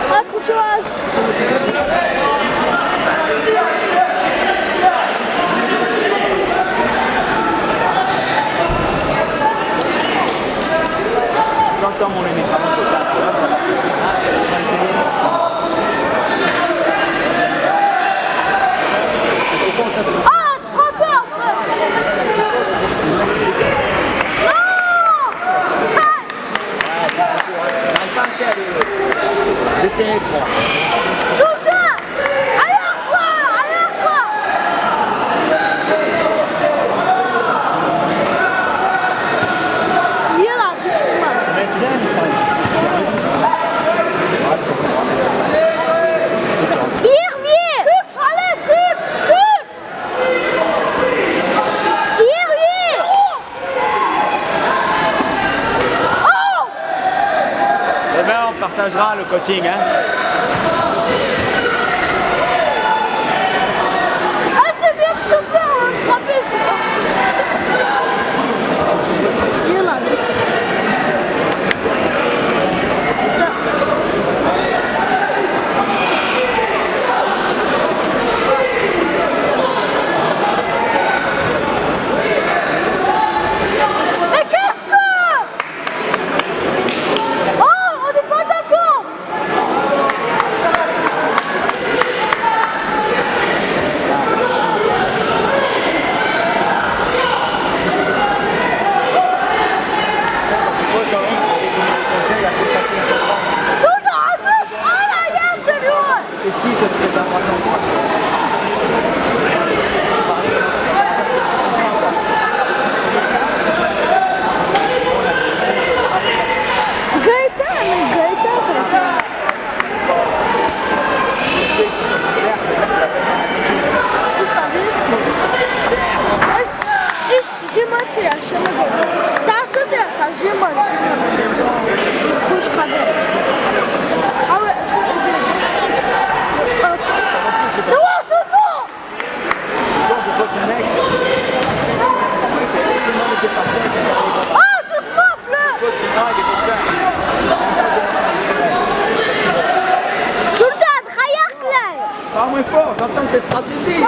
Ah, courtoise. J'entends mon ennemi. Ah, 3 pommes. J'essaie de prendre. Soldat, alors quoi. Yılan dışında. Hier weer. Kuk, allez, kuk. Hier weer. Oh. Eh bien, on partagera le coaching, hein. Ah, c'est bien que tu peux frapper ça. Yılan. Mais qu'est-ce que... Oh, on n'est pas d'accord. Soldat, un peu. Oh là, regarde, c'est loin. Qu'est-ce qui te fait pas Gaëtan, c'est ça. Zimă ce e așa, mă gândesc. Dar să zi asta, zimă. Cuși cadă. Aue, ce idee. Nu o să tu! Ah, tu smople! Soldat, hayaklar! Pas moins fort, j'entends tes stratégies.